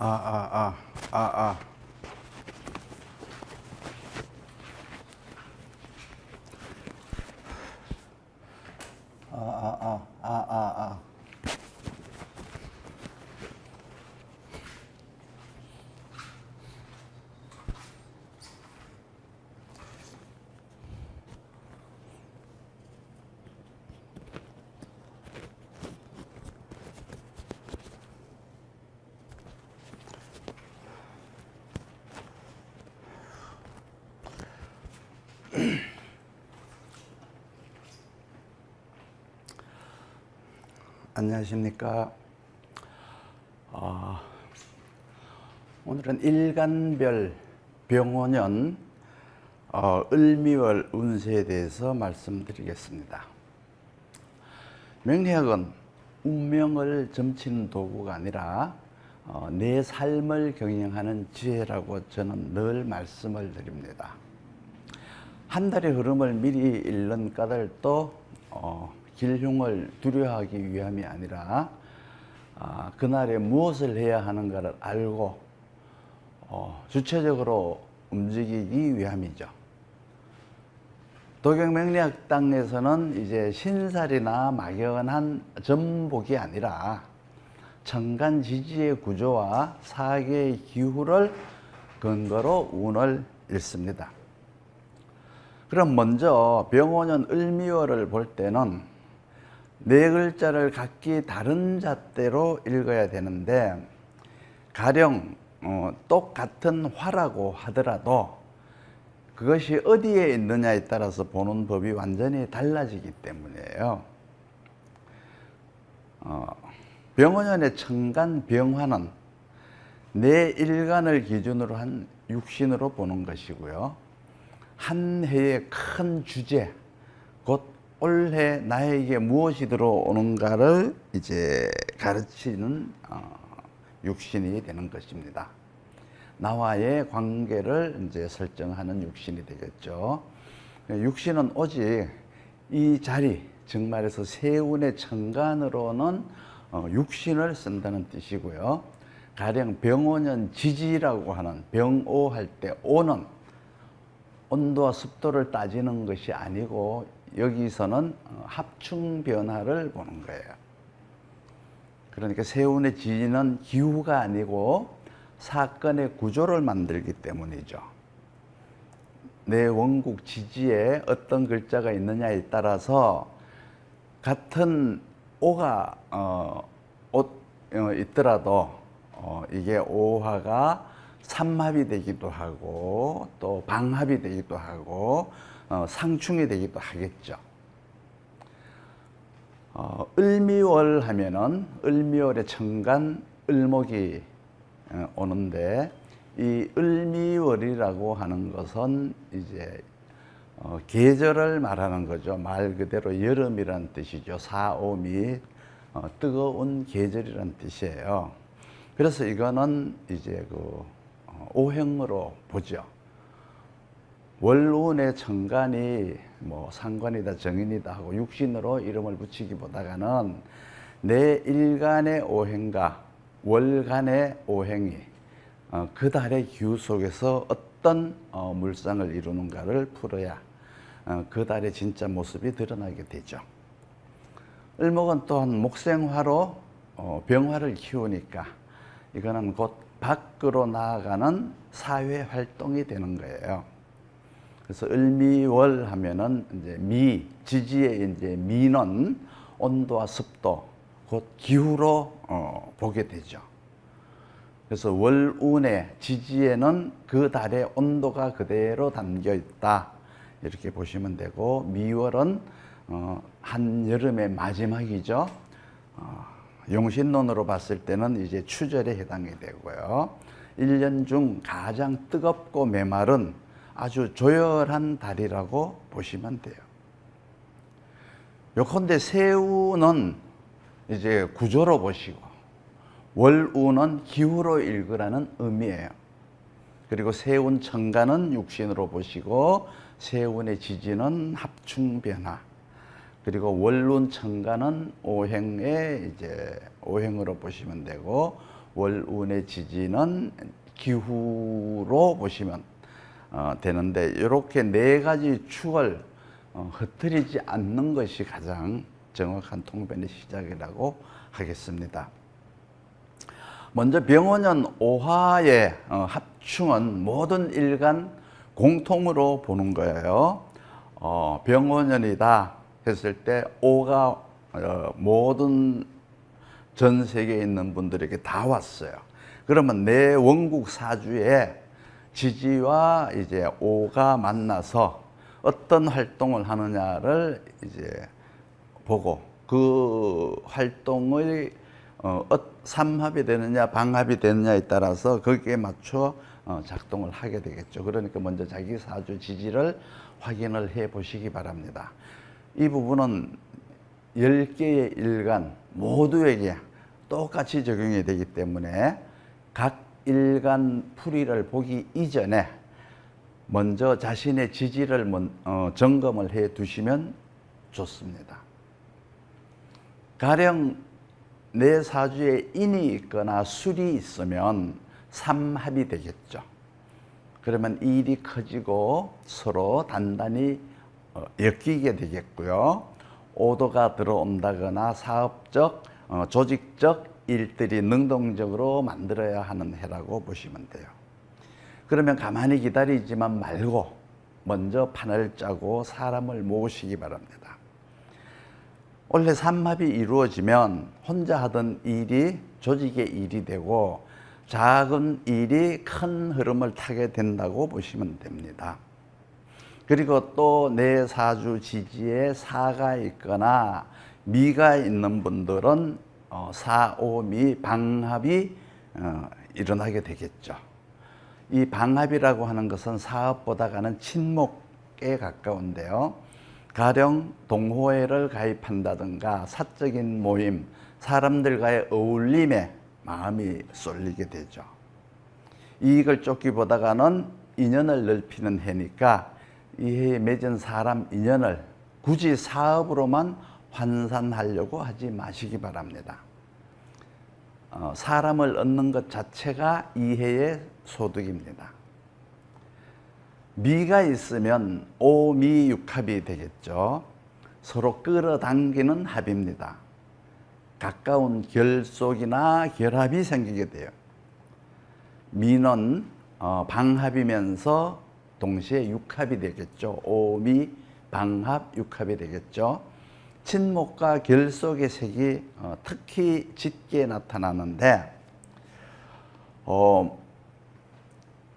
아, 아, 아, 아, 아. 안녕하십니까. 오늘은 일간별 병원연 을미월 운세에 대해서 말씀드리겠습니다. 명리학은 운명을 점치는 도구가 아니라 내 삶을 경영하는 지혜라고 저는 늘 말씀을 드립니다. 한 달의 흐름을 미리 읽는 까닭도 길흉을 두려워하기 위함이 아니라 그날에 무엇을 해야 하는가를 알고 주체적으로 움직이기 위함이죠. 도경명리학 땅에서는 이제 신살이나 막연한 전복이 아니라 천간지지의 구조와 사계의 기후를 근거로 운을 읽습니다. 그럼 먼저 병원연 을미월을 볼 때는 네 글자를 각기 다른 잣대로 읽어야 되는데, 가령 똑같은 화라고 하더라도 그것이 어디에 있느냐에 따라서 보는 법이 완전히 달라지기 때문이에요. 병원연의 천간 병화는 내 일간을 기준으로 한 육신으로 보는 것이고요. 한 해의 큰 주제, 곧 올해 나에게 무엇이 들어오는가를 이제 가르치는 육신이 되는 것입니다. 나와의 관계를 이제 설정하는 육신이 되겠죠. 육신은 오직 이 자리, 즉 말해서 세운의 천간으로는 육신을 쓴다는 뜻이고요. 가령 병오년 지지라고 하는 병오할 때 오는 온도와 습도를 따지는 것이 아니고 여기서는 합충 변화를 보는 거예요. 그러니까 세운의 지지는 기후가 아니고 사건의 구조를 만들기 때문이죠. 내 원국 지지에 어떤 글자가 있느냐에 따라서 같은 오가 있더라도 이게 오화가 삼합이 되기도 하고 또 방합이 되기도 하고 상충이 되기도 하겠죠. 을미월 하면은 을미월의 천간 을목이 오는데, 이 을미월이라고 하는 것은 이제 계절을 말하는 거죠. 말 그대로 여름이란 뜻이죠. 사오미 뜨거운 계절이란 뜻이에요. 그래서 이거는 이제 오행으로 보죠. 월운의 천간이 뭐 상관이다 정인이다 하고 육신으로 이름을 붙이기보다는 내 일간의 오행과 월간의 오행이 그 달의 기후 속에서 어떤 물상을 이루는가를 풀어야 그 달의 진짜 모습이 드러나게 되죠. 을목은 또한 목생화로 병화를 키우니까 이거는 곧 밖으로 나아가는 사회 활동이 되는 거예요. 그래서 을미월 하면은 이제 지지의 이제 미는 온도와 습도, 곧 기후로 보게 되죠. 그래서 월운의 지지에는 그 달의 온도가 그대로 담겨 있다, 이렇게 보시면 되고, 미월은 한여름의 마지막이죠. 용신론으로 봤을 때는 이제 추절에 해당이 되고요. 1년 중 가장 뜨겁고 메마른 아주 조열한 달이라고 보시면 돼요. 요컨대 세운은 이제 구조로 보시고 월운은 기후로 읽으라는 의미예요. 그리고 세운 천간은 육신으로 보시고 세운의 지지는 합충 변화, 그리고 월운 천간은 오행의 이제 오행으로 보시면 되고, 월운의 지지는 기후로 보시면 되는데, 이렇게 네 가지 축을 흐트리지 않는 것이 가장 정확한 통변의 시작이라고 하겠습니다. 먼저 병원년 오화의 합충은 모든 일간 공통으로 보는 거예요. 병원년이다 했을 때 오가 모든 전 세계에 있는 분들에게 다 왔어요. 그러면 내 원국 사주에 지지와 이제 오가 만나서 어떤 활동을 하느냐를 이제 보고, 그 활동의 삼합이 되느냐 방합이 되느냐에 따라서 거기에 맞춰 작동을 하게 되겠죠. 그러니까 먼저 자기 사주 지지를 확인을 해 보시기 바랍니다. 이 부분은 10개의 일간 모두에게 똑같이 적용이 되기 때문에 각 일간 풀이를 보기 이전에 먼저 자신의 지지를 점검을 해 두시면 좋습니다. 가령 내 사주에 인이 있거나 술이 있으면 삼합이 되겠죠. 그러면 일이 커지고 서로 단단히 엮이게 되겠고요. 오도가 들어온다거나 사업적, 조직적 일들이 능동적으로 만들어야 하는 해라고 보시면 돼요. 그러면 가만히 기다리지만 말고 먼저 판을 짜고 사람을 모으시기 바랍니다. 원래 삼합이 이루어지면 혼자 하던 일이 조직의 일이 되고 작은 일이 큰 흐름을 타게 된다고 보시면 됩니다. 그리고 또 내 사주 지지에 사가 있거나 미가 있는 분들은 사오미 방합이 일어나게 되겠죠. 이 방합이라고 하는 것은 사업보다가는 친목에 가까운데요. 가령 동호회를 가입한다든가 사적인 모임, 사람들과의 어울림에 마음이 쏠리게 되죠. 이익을 쫓기보다가는 인연을 넓히는 해니까 이 해에 맺은 사람 인연을 굳이 사업으로만 환산하려고 하지 마시기 바랍니다. 사람을 얻는 것 자체가 이 해의 소득입니다. 미가 있으면 오미육합이 되겠죠. 서로 끌어당기는 합입니다. 가까운 결속이나 결합이 생기게 돼요. 미는 방합이면서 동시에 육합이 되겠죠. 오미, 방합, 육합이 되겠죠. 친목과 결속의 색이 특히 짙게 나타나는데,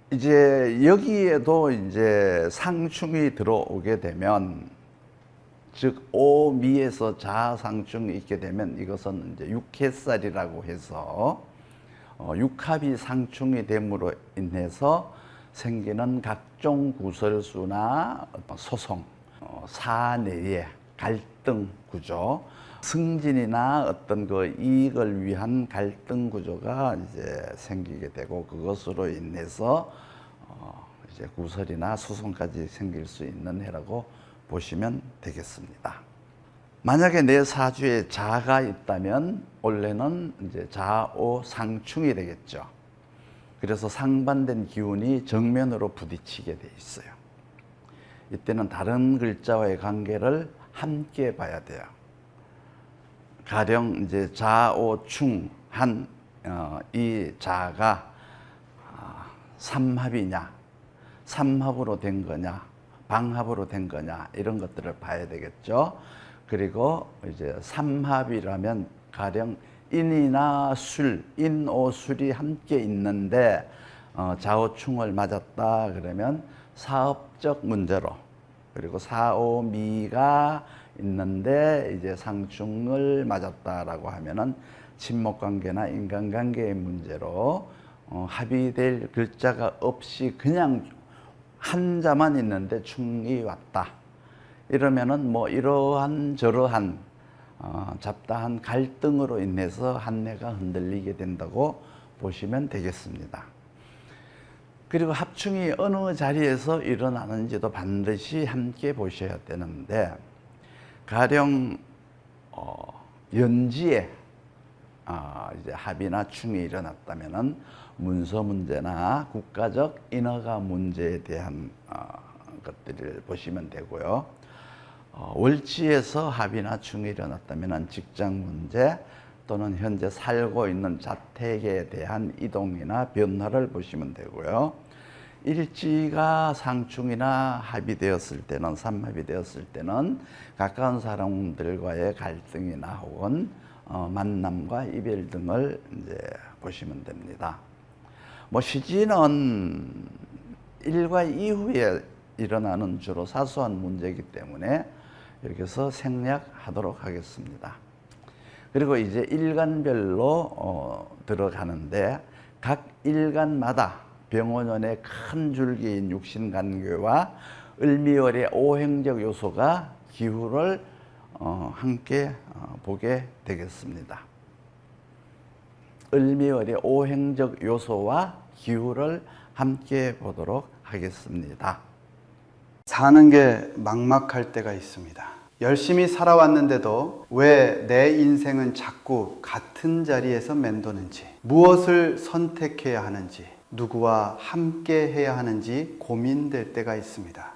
이제 여기에도 이제 상충이 들어오게 되면, 즉 오미에서 자상충이 있게 되면 이것은 이제 육해살이라고 해서 육합이 상충이 됨으로 인해서 생기는 각종 구설수나 소송, 사내의 갈등 구조, 승진이나 어떤 그 이익을 위한 갈등 구조가 이제 생기게 되고, 그것으로 인해서 이제 구설이나 소송까지 생길 수 있는 해라고 보시면 되겠습니다. 만약에 내 사주에 자가 있다면 원래는 이제 자오 상충이 되겠죠. 그래서 상반된 기운이 정면으로 부딪히게 돼 있어요. 이때는 다른 글자와의 관계를 함께 봐야 돼요. 가령 이제 자오충한 이 자가 삼합이냐, 삼합으로 된 거냐, 방합으로 된 거냐, 이런 것들을 봐야 되겠죠. 그리고 이제 삼합이라면 가령 인이나 술, 인오술이 함께 있는데 자오충을 맞았다 그러면 사업적 문제로, 그리고 사오미가 있는데 이제 상충을 맞았다라고 하면은 친목관계나 인간관계의 문제로 합의될 글자가 없이 그냥 한자만 있는데 충이 왔다. 이러면은 뭐 이러한 저러한 잡다한 갈등으로 인해서 한 해가 흔들리게 된다고 보시면 되겠습니다. 그리고 합충이 어느 자리에서 일어나는지도 반드시 함께 보셔야 되는데, 가령 연지에 이제 합의나 충이 일어났다면은 문서 문제나 국가적 인허가 문제에 대한 것들을 보시면 되고요. 월지에서 합의나 충이 일어났다면은 직장 문제 또는 현재 살고 있는 자택에 대한 이동이나 변화를 보시면 되고요. 일지가 상충이나 합의되었을 때는, 삼합의되었을 때는 가까운 사람들과의 갈등이나 혹은 만남과 이별 등을 이제 보시면 됩니다. 시지는 일과 이후에 일어나는 주로 사소한 문제이기 때문에 여기서 생략하도록 하겠습니다. 그리고 이제 일간별로 들어가는데 각 일간마다 병원연의 큰 줄기인 육신간괴와 을미월의 오행적 요소가 기후를 함께 보게 되겠습니다. 을미월의 오행적 요소와 기후를 함께 보도록 하겠습니다. 사는 게 막막할 때가 있습니다. 열심히 살아왔는데도 왜 내 인생은 자꾸 같은 자리에서 맴도는지, 무엇을 선택해야 하는지, 누구와 함께 해야 하는지 고민될 때가 있습니다.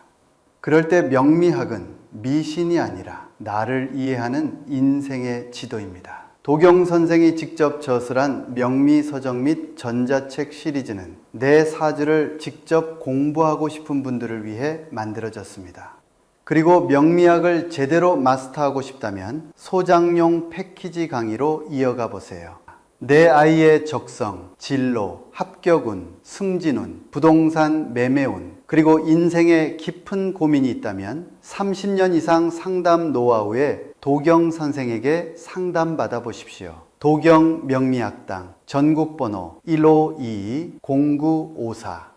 그럴 때 명리학은 미신이 아니라 나를 이해하는 인생의 지도입니다. 도경 선생이 직접 저술한 명리서적 및 전자책 시리즈는 내 사주를 직접 공부하고 싶은 분들을 위해 만들어졌습니다. 그리고 명리학을 제대로 마스터하고 싶다면 소장용 패키지 강의로 이어가 보세요. 내 아이의 적성, 진로, 합격운, 승진운, 부동산 매매운, 그리고 인생에 깊은 고민이 있다면 30년 이상 상담 노하우에 도경 선생에게 상담받아 보십시오. 도경 명리학당 전국번호 1522-0954